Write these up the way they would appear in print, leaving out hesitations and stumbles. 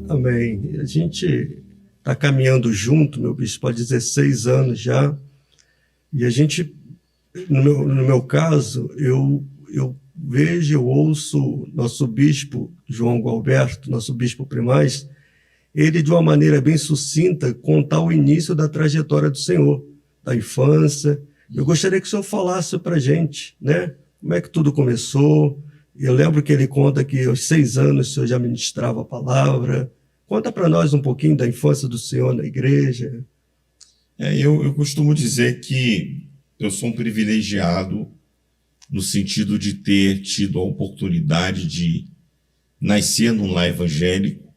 Amém. A gente está caminhando junto, meu bispo, há 16 anos já, e a gente, no meu caso, eu vejo, eu ouço nosso bispo João Gualberto, nosso bispo primaz, ele de uma maneira bem sucinta contar o início da trajetória do Senhor, da infância. Eu gostaria que o senhor falasse para a gente, né? Como é que tudo começou? Eu lembro que ele conta que aos 6 anos o senhor já ministrava a palavra. Conta para nós um pouquinho da infância do senhor na igreja. Eu costumo dizer que eu sou um privilegiado no sentido de ter tido a oportunidade de nascer num lar evangélico,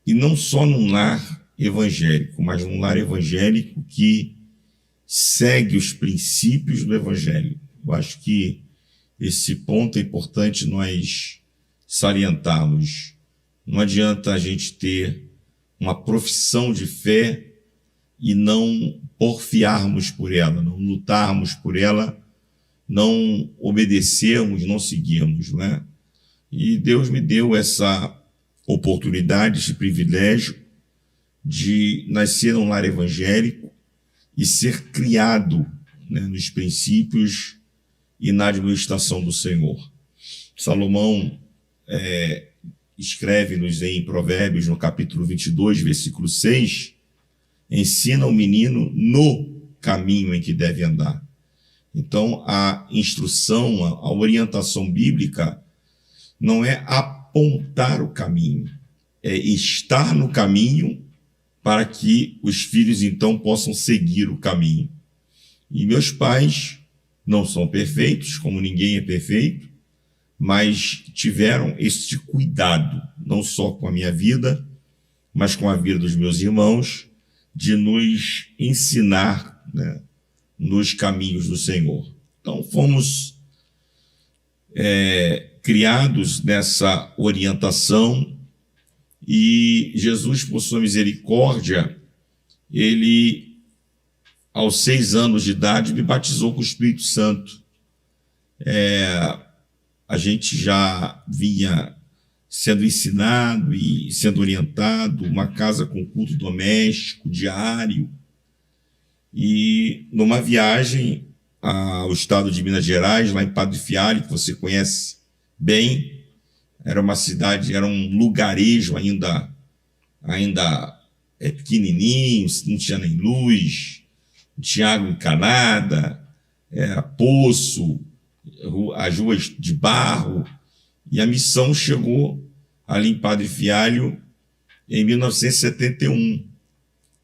e não só num lar evangélico, mas num lar evangélico que segue os princípios do evangelho. Eu acho que esse ponto é importante nós salientarmos. Não adianta a gente ter uma profissão de fé e não porfiarmos por ela, não lutarmos por ela, não obedecermos, não seguirmos, né? E Deus me deu essa oportunidade, esse privilégio de nascer num lar evangélico e ser criado, né, nos princípios e na administração do Senhor. Salomão escreve-nos em Provérbios, no capítulo 22, versículo 6, ensina o menino no caminho em que deve andar. Então, a instrução, a orientação bíblica não é apontar o caminho, é estar no caminho para que os filhos, então, possam seguir o caminho. E meus pais não são perfeitos, como ninguém é perfeito, mas tiveram este cuidado, não só com a minha vida, mas com a vida dos meus irmãos, de nos ensinar, né, nos caminhos do Senhor. Então, fomos criados nessa orientação, e Jesus, por sua misericórdia, ele, aos 6 anos de idade, me batizou com o Espírito Santo. A gente já vinha sendo ensinado e sendo orientado, uma casa com culto doméstico, diário. E numa viagem ao estado de Minas Gerais, lá em Padre Fialho, que você conhece bem, era uma cidade, era um lugarejo ainda pequenininho, não tinha nem luz, não tinha água encanada, era poço, as ruas de barro, e a missão chegou ali em Padre Fialho em 1971,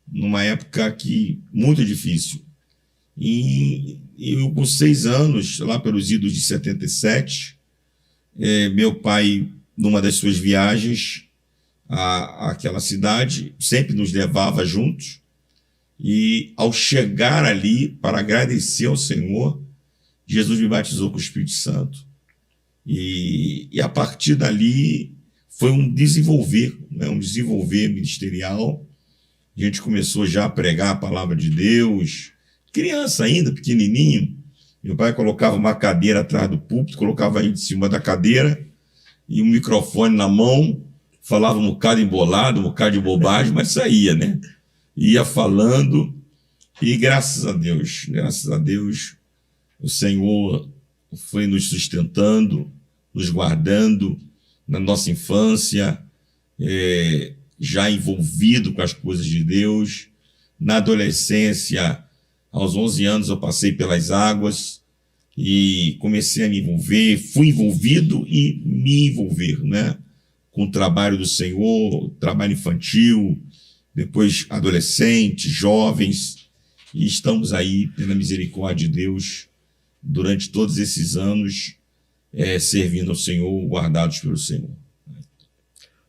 numa época muito difícil. E eu, com 6 anos, lá pelos idos de 77, meu pai, numa das suas viagens àquela cidade, sempre nos levava juntos, e ao chegar ali para agradecer ao Senhor, Jesus me batizou com o Espírito Santo. E a partir dali foi um desenvolver, né, um desenvolver ministerial. A gente começou já a pregar a palavra de Deus, criança ainda, pequenininho. Meu pai colocava uma cadeira atrás do púlpito, colocava a gente em cima da cadeira e um microfone na mão, falava um bocado embolado, um bocado de bobagem, mas saía, né? Ia falando, e graças a Deus, o Senhor foi nos sustentando, nos guardando na nossa infância, já envolvido com as coisas de Deus. Na adolescência, aos 11 anos, eu passei pelas águas e comecei a me envolver, fui envolvido e me envolver, né, com o trabalho do Senhor, trabalho infantil, depois adolescentes, jovens, e estamos aí, pela misericórdia de Deus, durante todos esses anos, servindo ao Senhor, guardados pelo Senhor.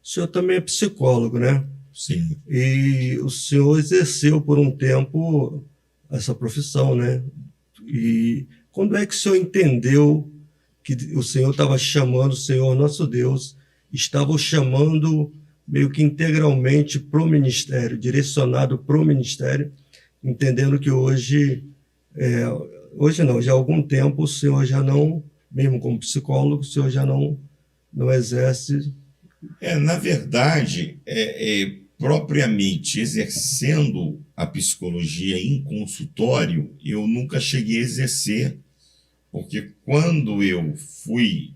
O senhor também é psicólogo, né? Sim. E o senhor exerceu por um tempo essa profissão, né? E quando é que o senhor entendeu que o Senhor estava chamando, o Senhor nosso Deus estava o chamando meio que integralmente para o ministério, direcionado para o ministério, entendendo que hoje hoje não, já há algum tempo o senhor já não, mesmo como psicólogo, o senhor já não exerce. Na verdade, propriamente exercendo a psicologia em consultório, eu nunca cheguei a exercer, porque quando eu fui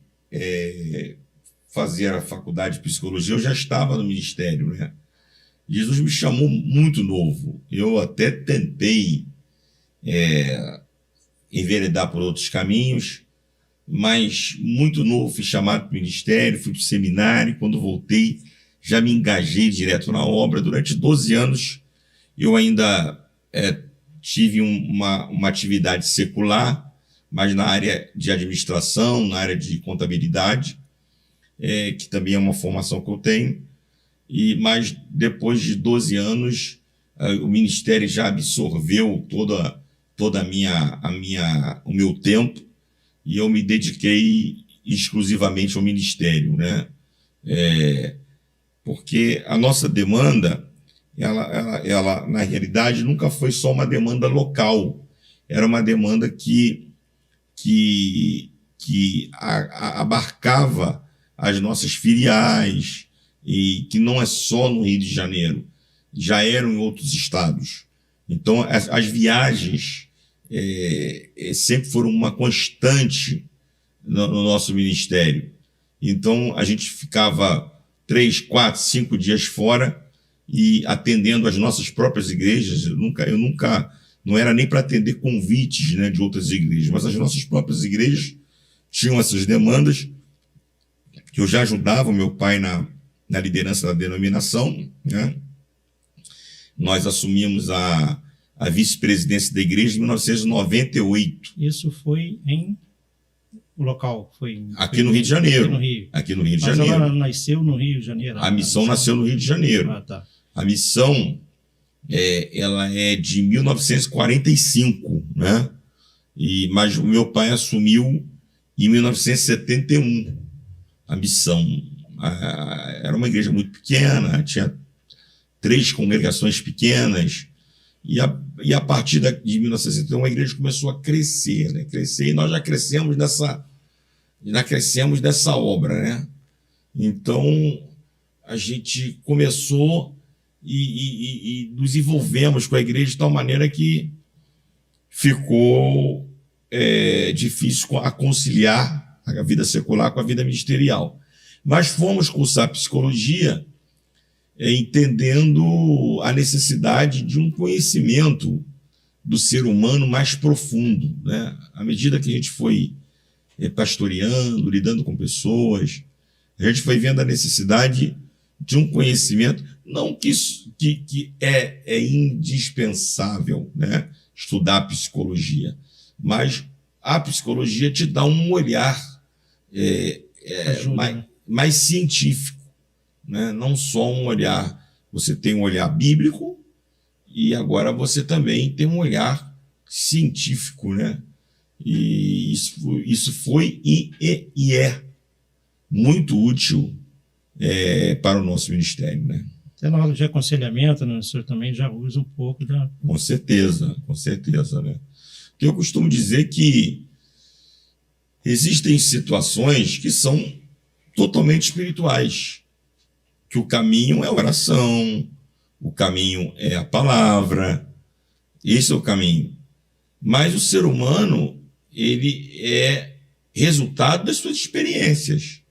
fazer a faculdade de psicologia, eu já estava no ministério, né? Jesus me chamou muito novo. Eu até tentei enveredar por outros caminhos, mas muito novo fui chamado para o ministério, fui para o seminário. Quando voltei, já me engajei direto na obra. Durante 12 anos, eu ainda tive uma atividade secular, mas na área de administração, na área de contabilidade, que também é uma formação que eu tenho. Mas depois de 12 anos, o ministério já absorveu toda o meu tempo, e eu me dediquei exclusivamente ao ministério, né? Porque a nossa demanda, ela na realidade nunca foi só uma demanda local, era uma demanda que abarcava as nossas filiais, e que não é só no Rio de Janeiro, já eram em outros estados. Então, as viagens sempre foram uma constante no nosso ministério. Então, a gente ficava 3, 4, 5 dias fora e atendendo as nossas próprias igrejas. Eu nunca não era nem para atender convites, né, de outras igrejas, mas as nossas próprias igrejas tinham essas demandas, que eu já ajudava o meu pai na liderança da denominação, né? Nós assumimos a vice-presidência da igreja em 1998. Isso foi em o local? Aqui no Rio de Janeiro. Aqui no Rio de Janeiro. Ela nasceu no Rio de Janeiro? A missão nasceu no Rio de Janeiro. Tá. A missão ela é de 1945, né? Mas o meu pai assumiu em 1971 a missão. Era uma igreja muito pequena, tinha 3 congregações pequenas, e a partir de 1971 a igreja começou a crescer, né? E nós já crescemos dessa obra, né? Então a gente começou e nos envolvemos com a igreja de tal maneira que ficou difícil a conciliar a vida secular com a vida ministerial. Mas fomos cursar psicologia entendendo a necessidade de um conhecimento do ser humano mais profundo, né? À medida que a gente foi pastoreando, lidando com pessoas, a gente foi vendo a necessidade de um conhecimento, não que é indispensável, né, estudar psicologia, mas a psicologia te dá um olhar mais científico, né? Não só um olhar, você tem um olhar bíblico e agora você também tem um olhar científico, né? E isso foi e é muito útil para o nosso ministério, né? Até na hora de aconselhamento, né, o senhor também já usa um pouco da... Com certeza, né? Porque eu costumo dizer que existem situações que são totalmente espirituais, que o caminho é a oração, o caminho é a palavra, esse é o caminho. Mas o ser humano, ele é resultado das suas experiências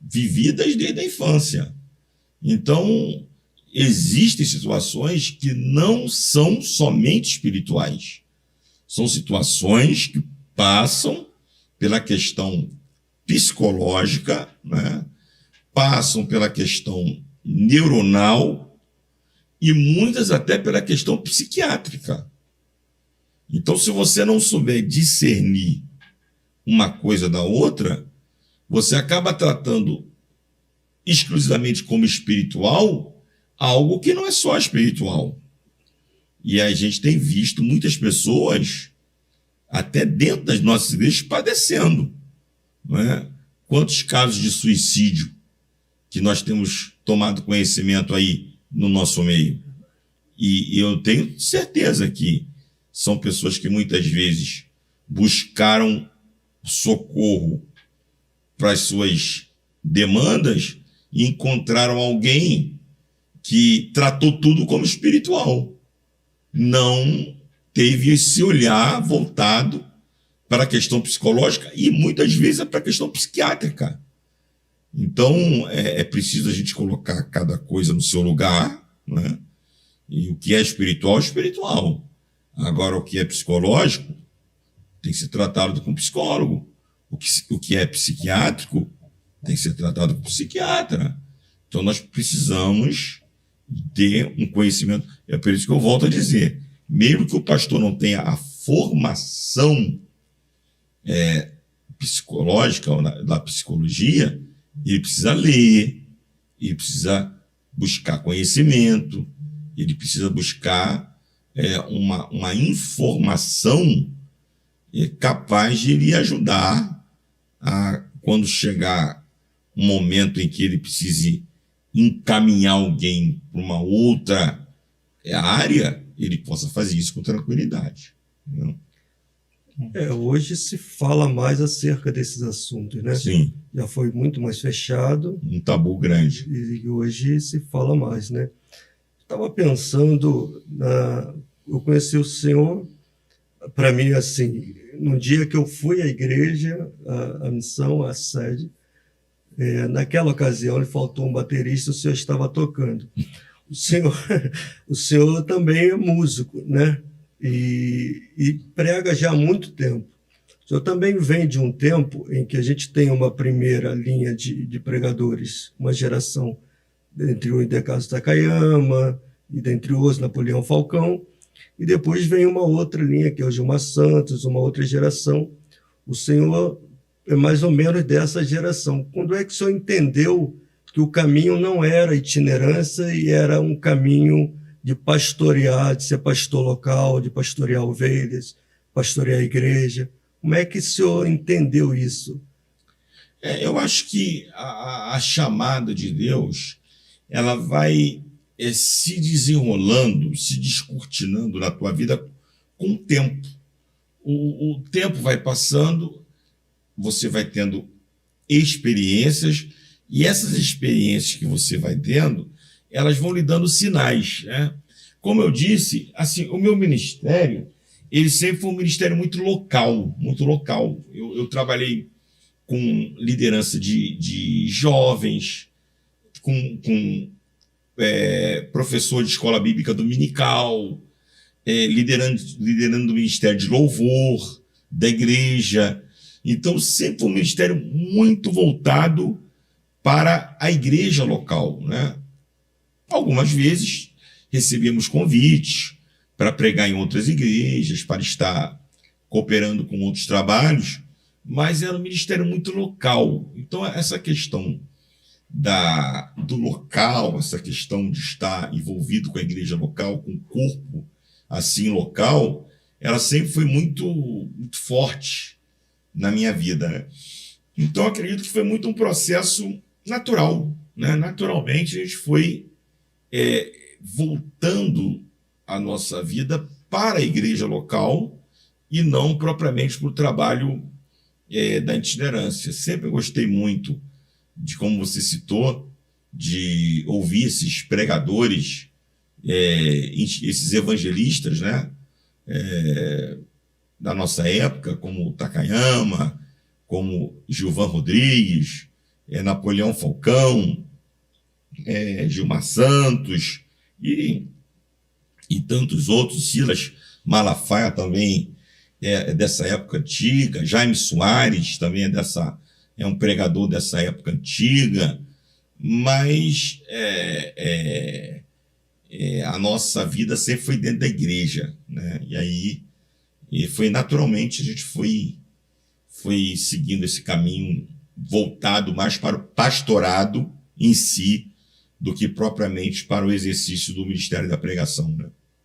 vividas desde a infância. Então, existem situações que não são somente espirituais, são situações que passam pela questão psicológica, né? Passam pela questão neuronal e muitas até pela questão psiquiátrica. Então, se você não souber discernir uma coisa da outra, você acaba tratando exclusivamente como espiritual algo que não é só espiritual. E a gente tem visto muitas pessoas, até dentro das nossas igrejas, padecendo, não é? Quantos casos de suicídio que nós temos tomado conhecimento aí no nosso meio. E eu tenho certeza que são pessoas que muitas vezes buscaram socorro para as suas demandas e encontraram alguém que tratou tudo como espiritual. Não teve esse olhar voltado para a questão psicológica e muitas vezes é para a questão psiquiátrica. Então, é preciso a gente colocar cada coisa no seu lugar, né? E o que é espiritual é espiritual. Agora, o que é psicológico tem que ser tratado com psicólogo. O que é psiquiátrico tem que ser tratado com psiquiatra. Então, nós precisamos ter um conhecimento. É por isso que eu volto a dizer, mesmo que o pastor não tenha a formação psicológica ou da psicologia, ele precisa ler, ele precisa buscar conhecimento, ele precisa buscar uma informação capaz de lhe ajudar a, quando chegar um momento em que ele precise encaminhar alguém para uma outra área, ele possa fazer isso com tranquilidade. Entendeu? Hoje se fala mais acerca desses assuntos, né? Sim. Já foi muito mais fechado. Um tabu grande. E hoje se fala mais, né? Estava pensando, eu conheci o Senhor, para mim, assim, no dia que eu fui à igreja, a missão, a sede, naquela ocasião lhe faltou um baterista, o Senhor estava tocando. O senhor também é músico, né? E prega já há muito tempo. O senhor também vem de um tempo em que a gente tem uma primeira linha de pregadores, uma geração, entre o Idecaso Takayama, e dentre os Napoleão Falcão, e depois vem uma outra linha, que é o Gilmar Santos, uma outra geração. O senhor é mais ou menos dessa geração. Quando é que o senhor entendeu que o caminho não era itinerância e era um caminho de pastorear, de ser pastor local, de pastorear ovelhas, pastorear a igreja? Como é que o senhor entendeu isso? Eu acho que a chamada de Deus, ela vai se desenrolando, se descortinando na tua vida com o tempo. O tempo vai passando, você vai tendo experiências, e essas experiências que você vai tendo, elas vão lhe dando sinais, né? Como eu disse, assim, o meu ministério, ele sempre foi um ministério muito local, muito local. Eu trabalhei com liderança de jovens, com professor de escola bíblica dominical, liderando o ministério de louvor da igreja. Então, sempre foi um ministério muito voltado para a igreja local, né? Algumas vezes recebemos convites para pregar em outras igrejas, para estar cooperando com outros trabalhos, mas era um ministério muito local. Então, essa questão do local, essa questão de estar envolvido com a igreja local, com o corpo assim local, ela sempre foi muito, muito forte na minha vida, né? Então, acredito que foi muito um processo natural, né? Naturalmente, a gente foi voltando a nossa vida para a igreja local e não propriamente para o trabalho da itinerância. Sempre gostei muito de, como você citou, de ouvir esses pregadores, esses evangelistas, né? Da nossa época, como o Takayama, como Gilvan Rodrigues, Napoleão Falcão, Gilmar Santos e tantos outros, Silas Malafaia também dessa época antiga, Jaime Soares também é um pregador dessa época antiga, mas a nossa vida sempre foi dentro da igreja, né? E foi naturalmente, a gente foi seguindo esse caminho voltado mais para o pastorado em si, do que propriamente para o exercício do ministério da pregação, né?